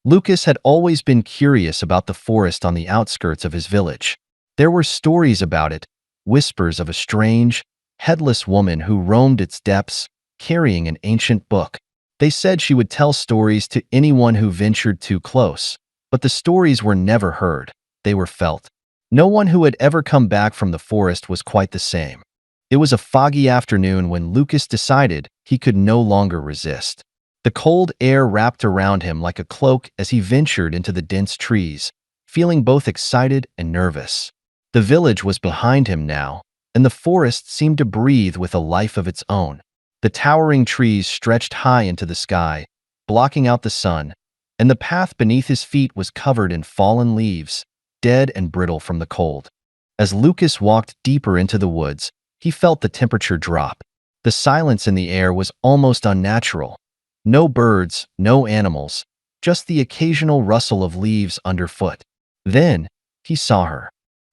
Lucas had always been curious about the forest on the outskirts of his village. There were stories about it, whispers of a strange, headless woman who roamed its depths, carrying an ancient book. They said she would tell stories to anyone who ventured too close, but the stories were never heard, they were felt. No one who had ever come back from the forest was quite the same. It was a foggy afternoon when Lucas decided he could no longer resist. The cold air wrapped around him like a cloak as he ventured into the dense trees, feeling both excited and nervous. The village was behind him now, and the forest seemed to breathe with a life of its own. The towering trees stretched high into the sky, blocking out the sun, and the path beneath his feet was covered in fallen leaves, dead and brittle from the cold. As Lucas walked deeper into the woods, he felt the temperature drop. The silence in the air was almost unnatural. No birds, no animals, just the occasional rustle of leaves underfoot. Then, he saw her.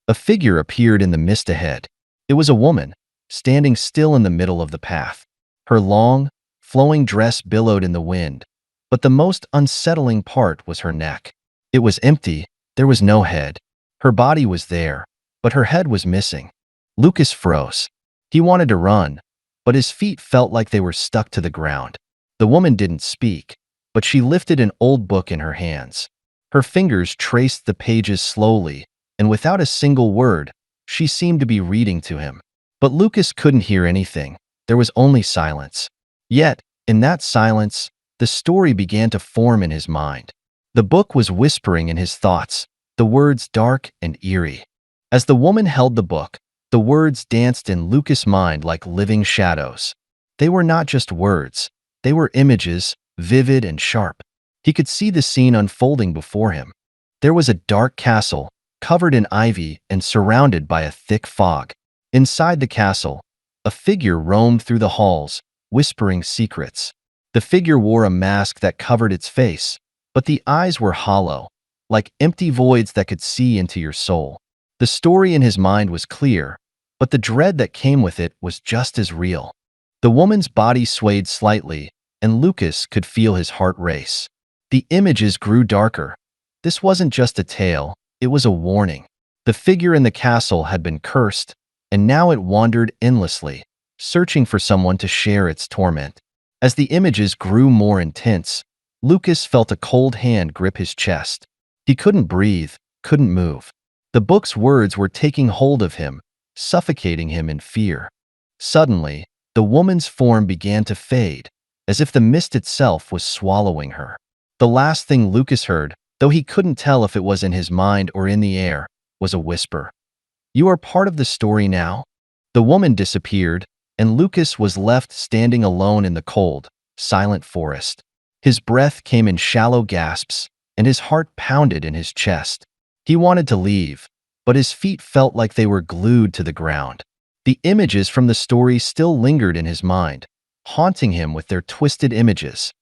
A figure appeared in the mist ahead. It was a woman, standing still in the middle of the path. Her long, flowing dress billowed in the wind, but the most unsettling part was her neck. It was empty, there was no head. Her body was there, but her head was missing. Lucas froze. He wanted to run, but his feet felt like they were stuck to the ground. The woman didn't speak, but she lifted an old book in her hands. Her fingers traced the pages slowly, and without a single word, she seemed to be reading to him. But Lucas couldn't hear anything. There was only silence. Yet, in that silence, the story began to form in his mind. The book was whispering in his thoughts, the words dark and eerie. As the woman held the book, the words danced in Lucas' mind like living shadows. They were not just words. They were images, vivid and sharp. He could see the scene unfolding before him. There was a dark castle, covered in ivy and surrounded by a thick fog. Inside the castle, a figure roamed through the halls, whispering secrets. The figure wore a mask that covered its face, but the eyes were hollow, like empty voids that could see into your soul. The story in his mind was clear, but the dread that came with it was just as real. The woman's body swayed slightly, and Lucas could feel his heart race. The images grew darker. This wasn't just a tale, it was a warning. The figure in the castle had been cursed, and now it wandered endlessly, searching for someone to share its torment. As the images grew more intense, Lucas felt a cold hand grip his chest. He couldn't breathe, couldn't move. The book's words were taking hold of him, suffocating him in fear. Suddenly, the woman's form began to fade, as if the mist itself was swallowing her. The last thing Lucas heard, though he couldn't tell if it was in his mind or in the air, was a whisper. "You are part of the story now." The woman disappeared, and Lucas was left standing alone in the cold, silent forest. His breath came in shallow gasps, and his heart pounded in his chest. He wanted to leave, but his feet felt like they were glued to the ground. The images from the story still lingered in his mind, haunting him with their twisted images.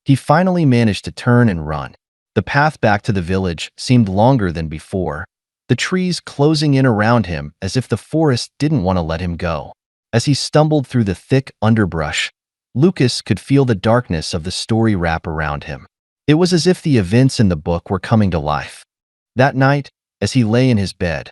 He finally managed to turn and run. The path back to the village seemed longer than before, the trees closing in around him as if the forest didn't want to let him go. As he stumbled through the thick underbrush, Lucas could feel the darkness of the story wrap around him. It was as if the events in the book were coming to life. That night, as he lay in his bed,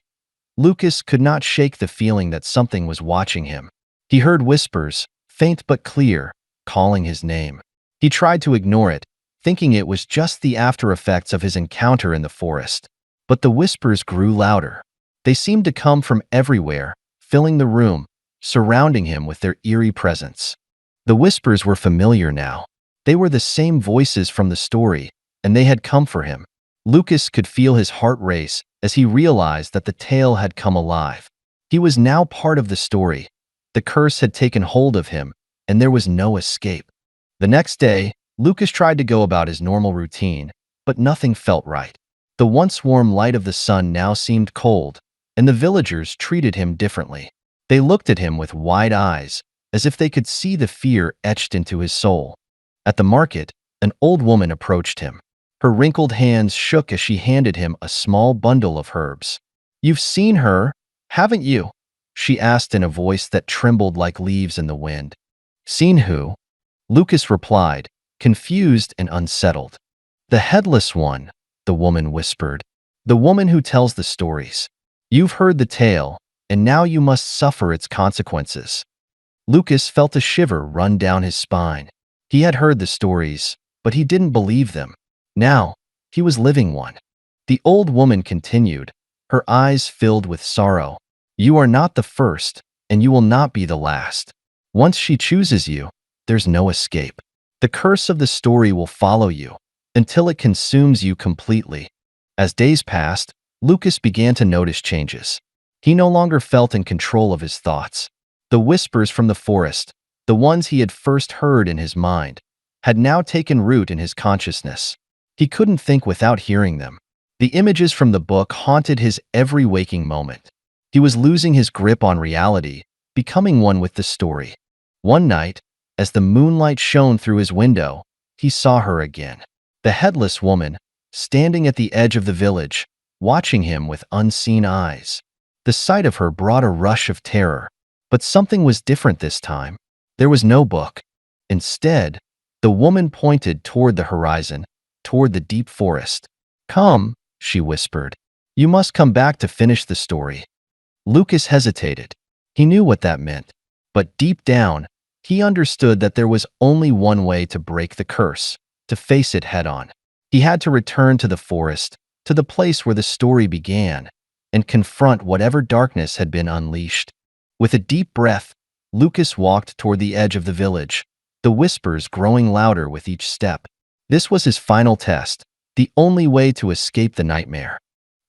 Lucas could not shake the feeling that something was watching him. He heard whispers, faint but clear, calling his name. He tried to ignore it, thinking it was just the after effects of his encounter in the forest. But the whispers grew louder. They seemed to come from everywhere, filling the room, surrounding him with their eerie presence. The whispers were familiar now. They were the same voices from the story, and they had come for him. Lucas could feel his heart race as he realized that the tale had come alive. He was now part of the story. The curse had taken hold of him, and there was no escape. The next day, Lucas tried to go about his normal routine, but nothing felt right. The once warm light of the sun now seemed cold, and the villagers treated him differently. They looked at him with wide eyes, as if they could see the fear etched into his soul. At the market, an old woman approached him. Her wrinkled hands shook as she handed him a small bundle of herbs. "You've seen her, haven't you?" she asked in a voice that trembled like leaves in the wind. "Seen who?" Lucas replied, confused and unsettled. "The headless one," the woman whispered. "The woman who tells the stories. You've heard the tale, and now you must suffer its consequences." Lucas felt a shiver run down his spine. He had heard the stories, but he didn't believe them. Now, he was living one. The old woman continued, her eyes filled with sorrow. "You are not the first, and you will not be the last. Once she chooses you, there's no escape. The curse of the story will follow you until it consumes you completely." As days passed, Lucas began to notice changes. He no longer felt in control of his thoughts. The whispers from the forest, the ones he had first heard in his mind, had now taken root in his consciousness. He couldn't think without hearing them. The images from the book haunted his every waking moment. He was losing his grip on reality, becoming one with the story. One night, as the moonlight shone through his window, he saw her again. The headless woman, standing at the edge of the village, watching him with unseen eyes. The sight of her brought a rush of terror. But something was different this time. There was no book. Instead, the woman pointed toward the horizon, toward the deep forest. "Come," she whispered. "You must come back to finish the story." Lucas hesitated. He knew what that meant. But deep down, he understood that there was only one way to break the curse, to face it head-on. He had to return to the forest, to the place where the story began, and confront whatever darkness had been unleashed. With a deep breath, Lucas walked toward the edge of the village, the whispers growing louder with each step. This was his final test, the only way to escape the nightmare.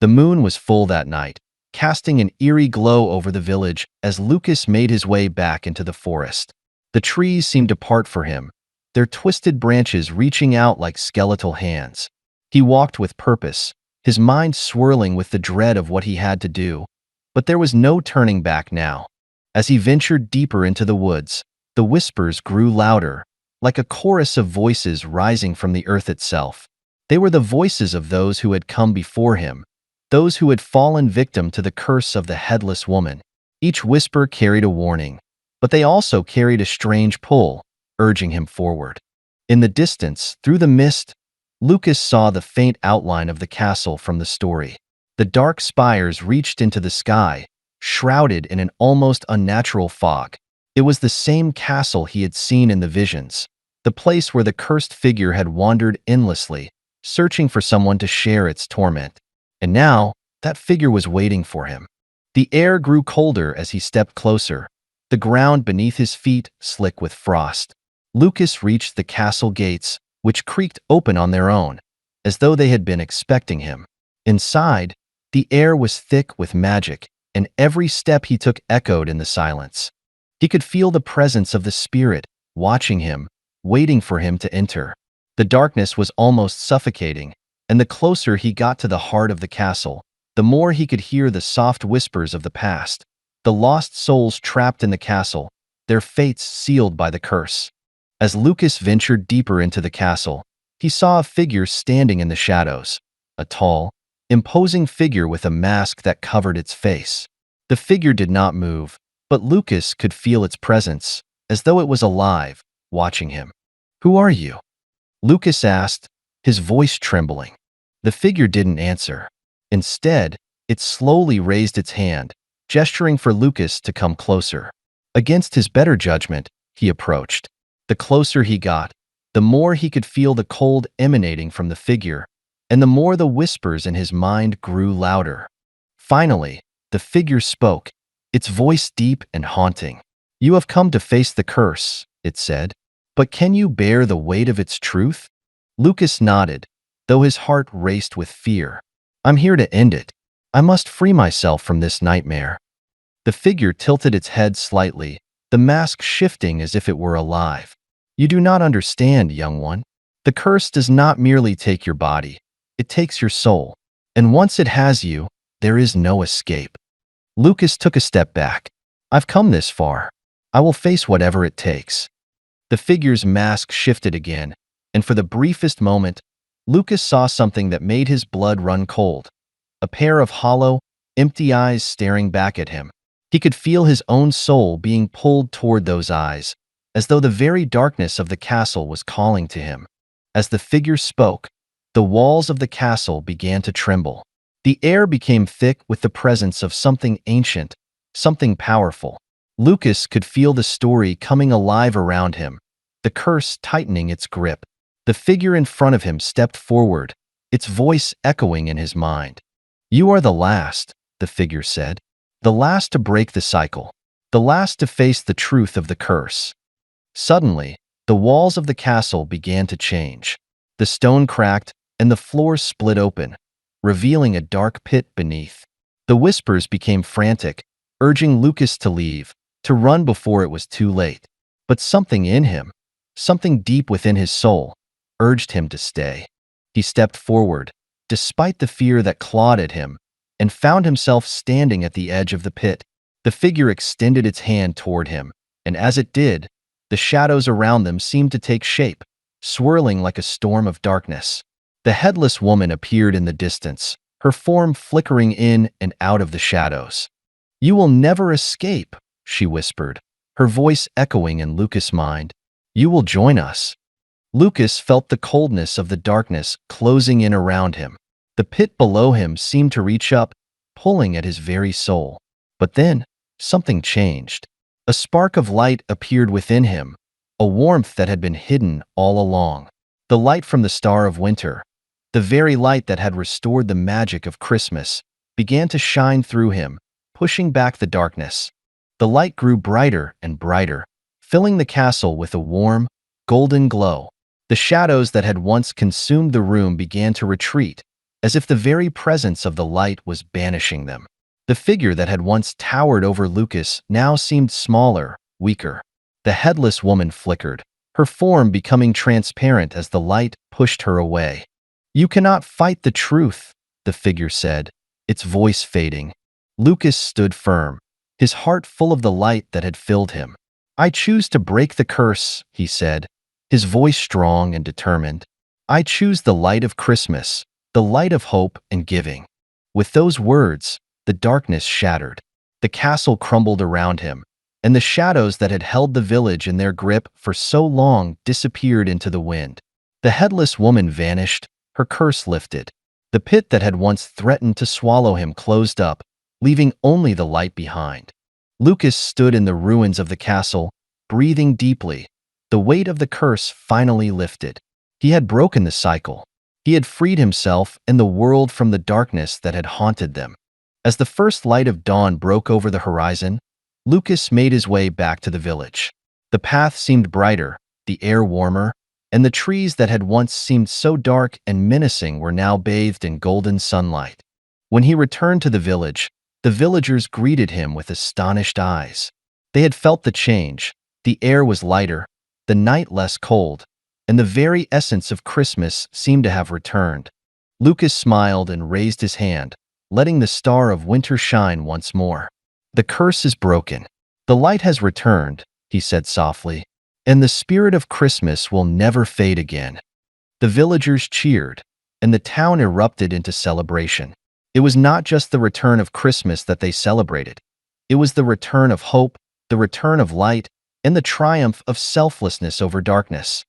The moon was full that night, casting an eerie glow over the village as Lucas made his way back into the forest. The trees seemed to part for him, their twisted branches reaching out like skeletal hands. He walked with purpose, his mind swirling with the dread of what he had to do, but there was no turning back now. As he ventured deeper into the woods, the whispers grew louder, like a chorus of voices rising from the earth itself. They were the voices of those who had come before him, those who had fallen victim to the curse of the headless woman. Each whisper carried a warning, but they also carried a strange pull, urging him forward. In the distance, through the mist, Lucas saw the faint outline of the castle from the story. The dark spires reached into the sky, shrouded in an almost unnatural fog. It was the same castle he had seen in the visions, the place where the cursed figure had wandered endlessly, searching for someone to share its torment. And now, that figure was waiting for him. The air grew colder as he stepped closer, the ground beneath his feet slick with frost. Lucas reached the castle gates, which creaked open on their own, as though they had been expecting him. Inside, the air was thick with magic, and every step he took echoed in the silence. He could feel the presence of the spirit, watching him, waiting for him to enter. The darkness was almost suffocating, and the closer he got to the heart of the castle, the more he could hear the soft whispers of the past, the lost souls trapped in the castle, their fates sealed by the curse. As Lucas ventured deeper into the castle, he saw a figure standing in the shadows, a tall, imposing figure with a mask that covered its face. The figure did not move, but Lucas could feel its presence, as though it was alive, watching him. "Who are you?" Lucas asked, his voice trembling. The figure didn't answer. Instead, it slowly raised its hand, gesturing for Lucas to come closer. Against his better judgment, he approached. The closer he got, the more he could feel the cold emanating from the figure, and the more the whispers in his mind grew louder. Finally, the figure spoke, its voice deep and haunting. "You have come to face the curse," it said. "But can you bear the weight of its truth?" Lucas nodded, though his heart raced with fear. "I'm here to end it. I must free myself from this nightmare." The figure tilted its head slightly, the mask shifting as if it were alive. "You do not understand, young one. The curse does not merely take your body. It takes your soul. And once it has you, there is no escape." Lucas took a step back. "I've come this far. I will face whatever it takes." The figure's mask shifted again, and for the briefest moment, Lucas saw something that made his blood run cold. A pair of hollow, empty eyes staring back at him. He could feel his own soul being pulled toward those eyes, as though the very darkness of the castle was calling to him. As the figure spoke, The walls of the castle began to tremble. The air became thick with the presence of something ancient, something powerful. Lucas could feel the story coming alive around him, the curse tightening its grip. The figure in front of him stepped forward, its voice echoing in his mind. "You are the last," the figure said. "The last to break the cycle. The last to face the truth of the curse." Suddenly, the walls of the castle began to change. The stone cracked, and the floor split open, revealing a dark pit beneath. The whispers became frantic, urging Lucas to leave, to run before it was too late. But something in him, something deep within his soul, urged him to stay. He stepped forward, despite the fear that clawed at him, and found himself standing at the edge of the pit. The figure extended its hand toward him, and as it did, the shadows around them seemed to take shape, swirling like a storm of darkness. The headless woman appeared in the distance, her form flickering in and out of the shadows. "You will never escape," she whispered, her voice echoing in Lucas' mind. "You will join us." Lucas felt the coldness of the darkness closing in around him. The pit below him seemed to reach up, pulling at his very soul. But then, something changed. A spark of light appeared within him, a warmth that had been hidden all along. The light from the star of winter, the very light that had restored the magic of Christmas, began to shine through him, pushing back the darkness. The light grew brighter and brighter, filling the castle with a warm, golden glow. The shadows that had once consumed the room began to retreat, as if the very presence of the light was banishing them. The figure that had once towered over Lucas now seemed smaller, weaker. The headless woman flickered, her form becoming transparent as the light pushed her away. "You cannot fight the truth," the figure said, its voice fading. Lucas stood firm, his heart full of the light that had filled him. "I choose to break the curse," he said, his voice strong and determined. "I choose the light of Christmas, the light of hope and giving." With those words, the darkness shattered. The castle crumbled around him, and the shadows that had held the village in their grip for so long disappeared into the wind. The headless woman vanished, her curse lifted. The pit that had once threatened to swallow him closed up, leaving only the light behind. Lucas stood in the ruins of the castle, breathing deeply. The weight of the curse finally lifted. He had broken the cycle. He had freed himself and the world from the darkness that had haunted them. As the first light of dawn broke over the horizon, Lucas made his way back to the village. The path seemed brighter, the air warmer, and the trees that had once seemed so dark and menacing were now bathed in golden sunlight. When he returned to the village, the villagers greeted him with astonished eyes. They had felt the change. The air was lighter, the night less cold, and the very essence of Christmas seemed to have returned. Lucas smiled and raised his hand, letting the star of winter shine once more. "The curse is broken. The light has returned," he said softly, "and the spirit of Christmas will never fade again." The villagers cheered, and the town erupted into celebration. It was not just the return of Christmas that they celebrated. It was the return of hope, the return of light, and the triumph of selflessness over darkness.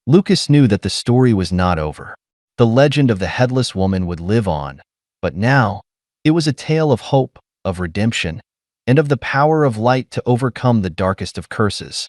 Lucas knew that the story was not over. The legend of the headless woman would live on, but now it was a tale of hope, of redemption, and of the power of light to overcome the darkest of curses.